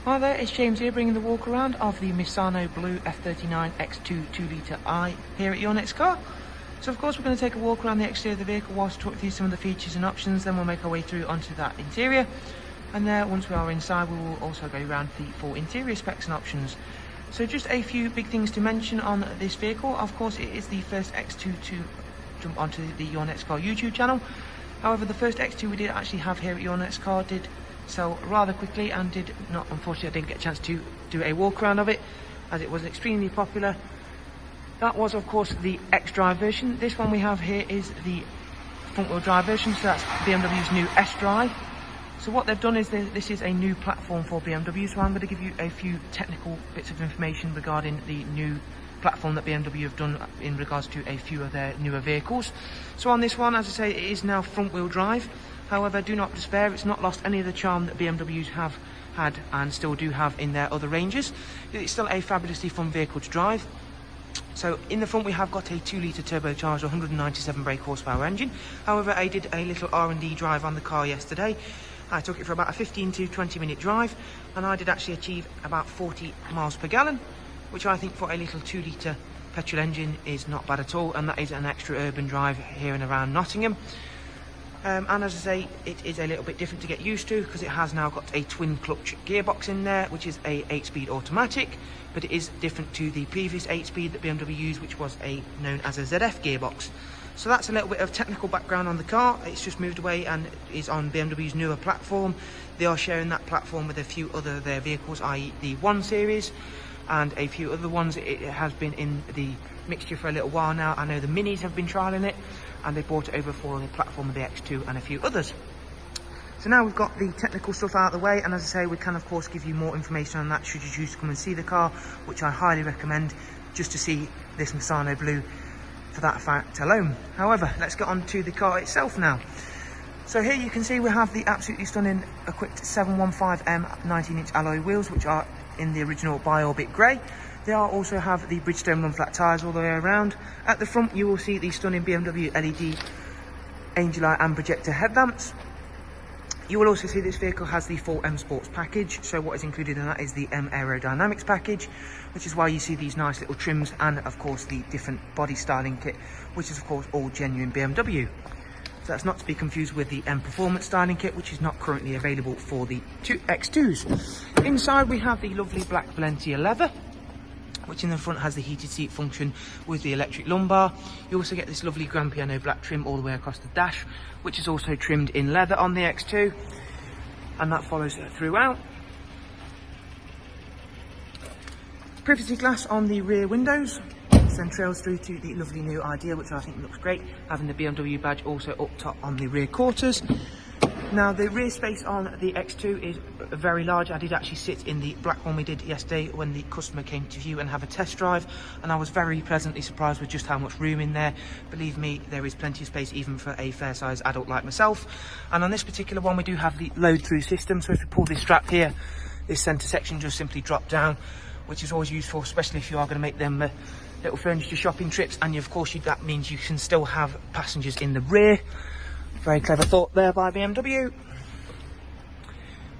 Hi there, it's James here bringing the walk around of the Misono Blue F39 X2 2-litre I here at your next car. So of course we're going to take a walk around the exterior of the vehicle whilst talk through some of the features and options, then we'll make our way through onto that interior. And there, once we are inside, we will also go around the full interior specs and options. So just a few big things to mention on this vehicle. Of course it is the first X2 to jump onto the Your Next Car YouTube channel. However, the first X2 we did actually have here at Your Next Car did sell rather quickly and did not, unfortunately I didn't get a chance to do a walk around of it as it was extremely popular. That was of course the X-Drive version. This one we have here is the front wheel drive version, so that's BMW's new S-Drive. So what they've done is this is a new platform for BMW, so I'm going to give you a few technical bits of information regarding the new platform that BMW have done in regards to a few of their newer vehicles. So on this one, as I say, it is now front wheel drive. However, do not despair, it's not lost any of the charm that BMWs have had and still do have in their other ranges. It's still a fabulously fun vehicle to drive. So in the front we have got a 2-litre turbocharged 197 brake horsepower engine. However, I did a little R&D drive on the car yesterday. I took it for about a 15 to 20 minute drive and I did actually achieve about 40 miles per gallon, which I think for a little 2-litre petrol engine is not bad at all, and that is an extra urban drive here and around Nottingham. And as I say, it is a little bit different to get used to because it has now got a twin clutch gearbox in there, which is a 8-speed automatic, but it is different to the previous 8-speed that BMW used, which was known as a ZF gearbox. So that's a little bit of technical background on the car. It's just moved away and is on BMW's newer platform. They are sharing that platform with a few other of their vehicles, i.e. the 1 Series and a few other ones. It has been in the mixture for a little while now. I know the Minis have been trialling it and they brought it over for the platform of the X2 and a few others. So now we've got the technical stuff out of the way, and as I say, we can of course give you more information on that should you choose to come and see the car, which I highly recommend just to see this Misono Blue for that fact alone. However, let's get on to the car itself now. So here you can see we have the absolutely stunning equipped 715M 19-inch alloy wheels, which are in the original Biorbit grey. They also have the Bridgestone run flat tyres all the way around. At the front you will see the stunning BMW LED angel eye and projector headlamps. You will also see this vehicle has the full M Sports package, so what is included in that is the M Aerodynamics package, which is why you see these nice little trims and of course the different body styling kit, which is of course all genuine BMW. So that's not to be confused with the M Performance styling kit, which is not currently available for the X2s. Inside we have the lovely black Valencia leather, which in the front has the heated seat function with the electric lumbar. You also get this lovely grand piano black trim all the way across the dash, which is also trimmed in leather on the X2, and that follows throughout. Privacy glass on the rear windows, then trails through to the lovely new Idea, which I think looks great, having the BMW badge also up top on the rear quarters. Now the rear space on the X2 is very large. I did actually sit in the black one we did yesterday when the customer came to view and have a test drive, and I was very pleasantly surprised with just how much room in there. Believe me, there is plenty of space even for a fair sized adult like myself. And on this particular one we do have the load through system, so if you pull this strap here, this centre section just simply drop down, which is always useful, especially if you are going to make them little furniture shopping trips, and of course that means you can still have passengers in the rear. Very clever thought there by BMW.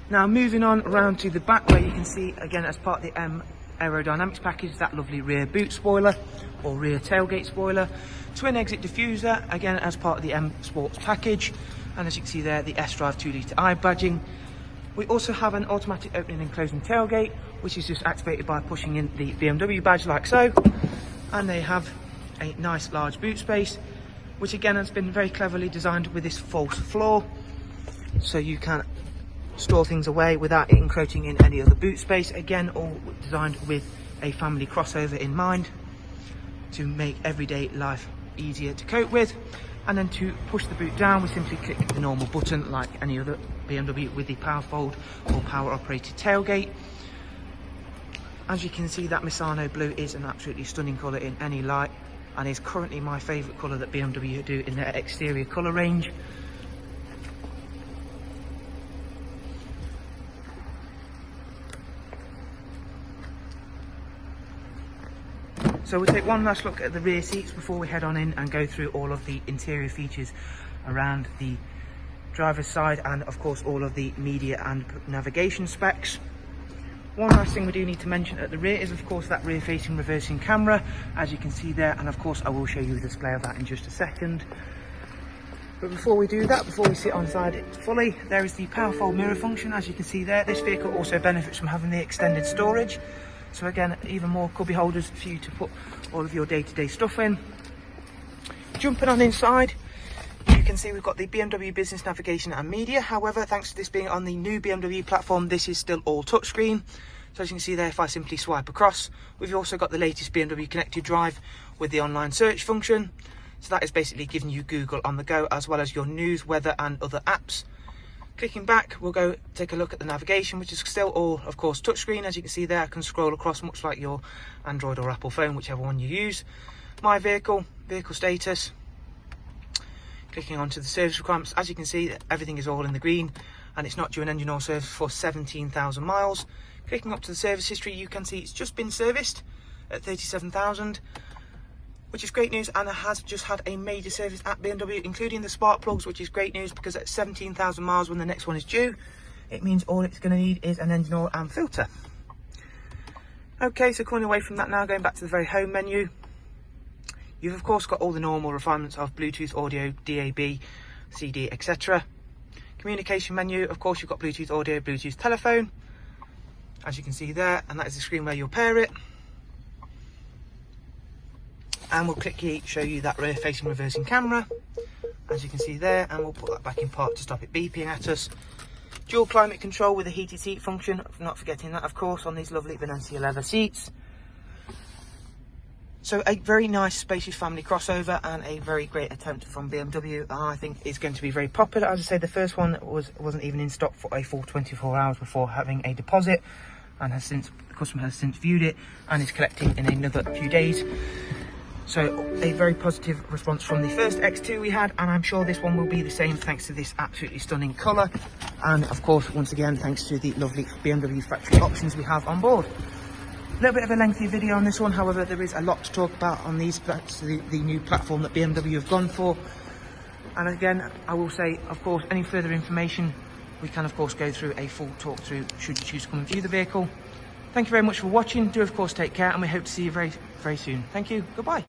Now moving on around to the back, where you can see again as part of the M Aerodynamics package that lovely rear boot spoiler or rear tailgate spoiler, twin exit diffuser again as part of the M Sports package, and as you can see there the S-Drive 2-litre I badging. We also have an automatic opening and closing tailgate, which is just activated by pushing in the BMW badge like so, and they have a nice large boot space, which again has been very cleverly designed with this false floor, so you can store things away without it encroaching in any other boot space. Again, all designed with a family crossover in mind to make everyday life easier to cope with. And then to push the boot down, we simply click the normal button like any other BMW with the power fold or power operated tailgate. As you can see, that Misono Blue is an absolutely stunning colour in any light, and is currently my favourite colour that BMW do in their exterior colour range. So we'll take one last look at the rear seats before we head on in and go through all of the interior features around the driver's side, and of course all of the media and navigation specs. One last thing we do need to mention at the rear is of course that rear facing reversing camera, as you can see there, and of course I will show you a display of that in just a second. But before we do that, before we sit inside it fully, there is the power fold mirror function. As you can see there, this vehicle also benefits from having the extended storage. So again, even more cubby holders for you to put all of your day-to-day stuff in. Jumping on inside, you can see we've got the BMW Business Navigation and Media. However, thanks to this being on the new BMW platform, this is still all touchscreen. So as you can see there, if I simply swipe across, we've also got the latest BMW Connected Drive with the online search function. So that is basically giving you Google on the go, as well as your news, weather and other apps. Clicking back, we'll go take a look at the navigation, which is still all, of course, touchscreen. As you can see there, I can scroll across much like your Android or Apple phone, whichever one you use. My vehicle, vehicle status. Clicking onto the service requirements, as you can see, everything is all in the green, and it's not due an engine oil service for 17,000 miles. Clicking up to the service history, you can see it's just been serviced at 37,000, which is great news, and it has just had a major service at BMW, including the spark plugs, which is great news because at 17,000 miles when the next one is due, it means all it's going to need is an engine oil and filter. Okay, so coming away from that now, going back to the very home menu. You've of course got all the normal refinements of Bluetooth, audio, DAB, CD, etc. Communication menu, of course you've got Bluetooth audio, Bluetooth telephone, as you can see there, and that is the screen where you'll pair it. And we'll quickly show you that rear facing reversing camera, as you can see there, and we'll put that back in park to stop it beeping at us. Dual climate control with a heated seat function, not forgetting that of course on these lovely Venetia leather seats. So a very nice spacious family crossover, and a very great attempt from BMW, and I think it's going to be very popular. As I say, the first one wasn't even in stock for a full 24 hours before having a deposit, and the customer has since viewed it and is collecting in another few days. So a very positive response from the first X2 we had, and I'm sure this one will be the same thanks to this absolutely stunning colour, and of course once again thanks to the lovely BMW factory options we have on board. A little bit of a lengthy video on this one, however there is a lot to talk about on these, the new platform that BMW have gone for. And again, I will say, of course, any further information we can of course go through a full talk through should you choose to come and view the vehicle. Thank you very much for watching. Do of course take care, and we hope to see you very, very soon. Thank you. Goodbye.